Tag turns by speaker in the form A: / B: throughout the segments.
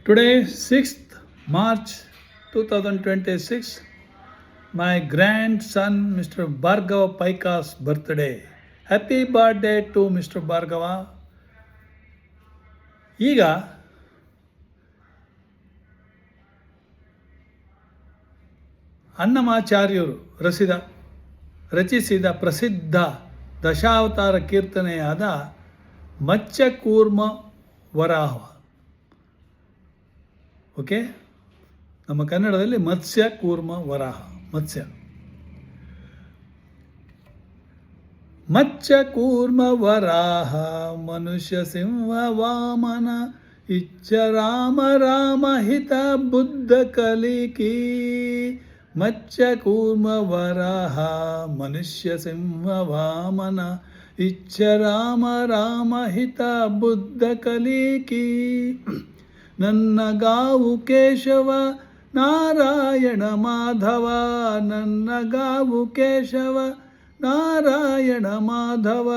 A: Today, 6th March 2026, my grandson Mr. Bhargava Paika's birthday. Happy birthday to Mr. Bhargava. ಈಗ ಅನ್ನಮಾಚಾರ್ಯರು ರಚಿಸಿದ ಪ್ರಸಿದ್ಧ ದಶಾವತಾರ ಕೀರ್ತನೆಯಾದ ಮತ್ಸ್ಯಕೂರ್ಮ ವರಾಹ. Okay, ನಮ್ಮ ಕನ್ನಡದಲ್ಲಿ ಮತ್ಸ್ಯ ಕೂರ್ಮ ವರಾಹ. ಮತ್ಸ್ಯ ಕೂರ್ಮ ವರಾಹ ಮನುಷ್ಯ ಸಿಂಹ ವಾಮನ ಇಚ್ಛ ರಾಮ ರಾಮ ಹಿತ ಬುದ್ಧ ಕಲಿಕಿ. ಮತ್ಸ್ಯ ಕೂರ್ಮ ವರಾಹ ಮನುಷ್ಯ ಸಿಂಹ ವಾಮನ ಇಚ್ಛ ರಾಮ ರಾಮ ಹಿತ ಬುದ್ಧ ಕಲಿಕಿ. ನನ್ನ ಗಾವು ಕೇಶವ ನಾರಾಯಣ ಮಾಧವ, ನನ್ನ ಗಾವು ಕೇಶವ ನಾರಾಯಣ ಮಾಧವ,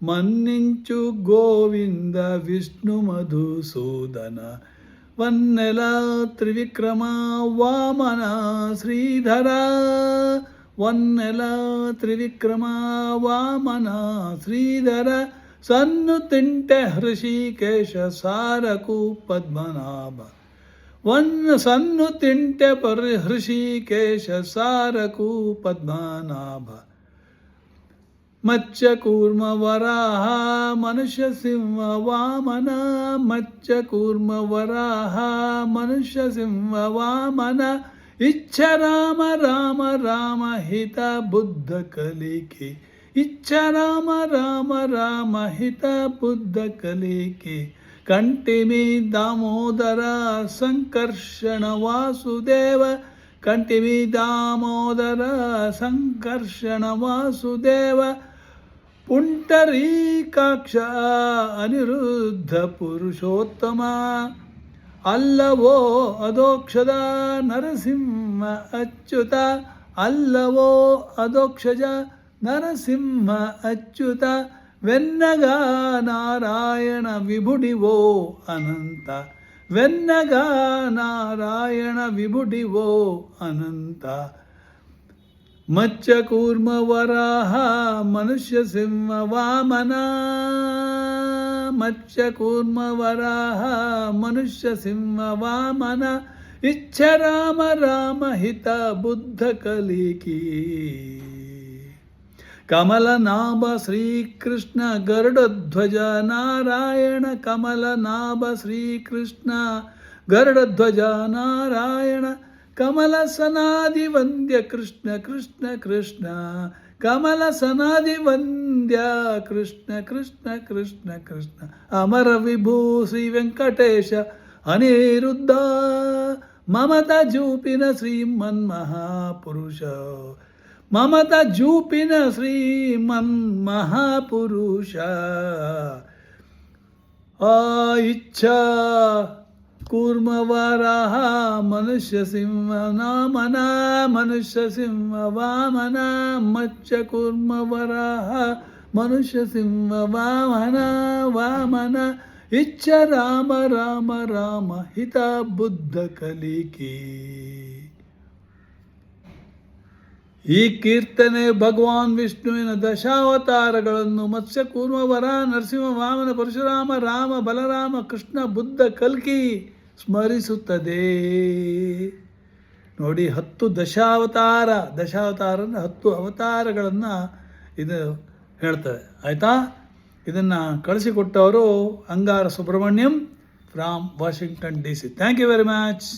A: ಮನ್ನಿಂಚು ಗೋವಿಂದ ವಿಷ್ಣು ಮಧುಸೂದನ, ವನ್ನೆಲ ತ್ರಿವಿಕ್ರಮ ವಾಮನ ಶ್ರೀಧರ, ವನ್ನೆಲ ತ್ರಿವಿಕ್ರಮ ವಾಮನ ಶ್ರೀಧರ, ಸನ್ನು ತಿಂಟೆ ಹೃಷಿಕೇಶ ಸಾರಕು ಪದ್ಮನಾಭ, ಸನ್ನು ತಿಂಟೆ ಹೃಷಿಕೇಶ ಸಾರಕು ಪದ್ಮನಾಭ. ಮತ್ಸ್ಯ ಕೂರ್ಮ ವರಾಹ ಮನುಷ್ಯ ಸಿಂಹ ವಾಮನ, ಮತ್ಸ್ಯ ಕೂರ್ಮ ವರಾಹ ಮನುಷ್ಯ ಸಿಂಹ ವಾಮನ, ಇಚ್ಛ ರಾಮ ರಾಮ ರಾಮ ಹಿತ ಬುದ್ಧ ಕಲಿಕೆ, ಇಚ್ಛ ರಾಮ ರಾಮ ರಾಮ ಹಿತ ಬುದ್ಧ ಕಲಿಕೆ. ಕಂಟಿಮಿ ದಾಮೋದರ ಸಂಕರ್ಷಣ ವಾಸುದೇವ, ಕಂಟಿಮಿ ದಾಮೋದರ ಸಂಕರ್ಷಣ ವಾಸುದೇವ, ಪುಂಡರೀಕಾಕ್ಷ ಅನಿರುದ್ಧ ಪುರುಷೋತ್ತಮ, ಅಲ್ಲವೋ ಅಧೋಕ್ಷದ ನರಸಿಂಹ ಅಚ್ಯುತ, ಅಲ್ಲವೋ ಅಧೋಕ್ಷಜ ನರಸಿಂಹ ಅಚ್ಯುತ, ವೆನ್ನಗ ನಾರಾಯಣ ವಿಭುಡಿವೋ ಅನಂತ, ವೆನ್ನಗ ನಾರಾಯಣ ವಿಭುಡಿವೋ ಅನಂತ. ಮತ್ಸ್ಯ ಕೂರ್ಮ ವರಾಹ ಮನುಷ್ಯ ಸಿಂಹ ವಾಮನ, ಮತ್ಸ್ಯ ಕೂರ್ಮ ವರಾಹ ಮನುಷ್ಯ ಸಿಂಹ ವಾಮನ, ಇಚ್ಛ ರಾಮ ರಾಮ ಹಿತ ಬುದ್ಧ ಕಲಿಕಿ. ಕಮಲನಾಭ ಶ್ರೀಕೃಷ್ಣ ಗರುಡಧ್ವಜ ನಾರಾಯಣ, ಕಮಲನಾಭ ಶ್ರೀಕೃಷ್ಣ ಗರುಡಧ್ವಜ ನಾರಾಯಣ, ಕಮಲ ಸನಾದಿ ವಂದ್ಯ ಕೃಷ್ಣ ಕೃಷ್ಣ ಕೃಷ್ಣ, ಕಮಲ ಸನಾದಿ ವಂದ್ಯ ಕೃಷ್ಣ ಕೃಷ್ಣ ಕೃಷ್ಣ ಕೃಷ್ಣ. ಅಮರ ವಿಭೂ ಶ್ರೀ ವೆಂಕಟೇಶ ಅನಿರುದ್ಧ, ಮಮತ ಜೂಪಿನ ಶ್ರೀಮನ್ ಮಹಾಪುರುಷ, ಮಮತ ಜೂಪಿನ ಶ್ರೀಮನ್ ಮಹಾಪುರುಷ. ಇಚ್ಛಾ ಕೂರ್ಮ ವರಾಹ ಮನುಷ್ಯ ಸಿಂಹ ನಾಮನ, ಮನುಷ್ಯ ಸಿಂಹ ವಾಮನ, ಮತ್ಸ್ಯ ಕೂರ್ಮ ವರಾಹ ಮನುಷ್ಯ ಸಿಂಹ ವಾಮನ ವಾಮನ, ಇಚ್ಛ ರಾಮ ರಾಮ ರಾಮ ಹಿತ ಬುದ್ಧ ಕಲಿಕಿ. ಈ ಕೀರ್ತನೆ ಭಗವಾನ್ ವಿಷ್ಣುವಿನ ದಶಾವತಾರಗಳನ್ನು ಮತ್ಸ್ಯ ಕೂರ್ಮ ವರಾಹ ನರಸಿಂಹ ವಾಮನ ಪರಶುರಾಮ ರಾಮ ಬಲರಾಮ ಕೃಷ್ಣ ಬುದ್ಧ ಕಲ್ಕಿ ಸ್ಮರಿಸುತ್ತದೆ. ನೋಡಿ, 10 ದಶಾವತಾರ ಅಂದರೆ 10 ಅವತಾರಗಳನ್ನು ಇದು ಹೇಳ್ತದೆ. ಆಯಿತಾ? ಇದನ್ನು ಕಳಿಸಿಕೊಟ್ಟವರು Angara Subrahmanyam from Washington DC. Thank you very much.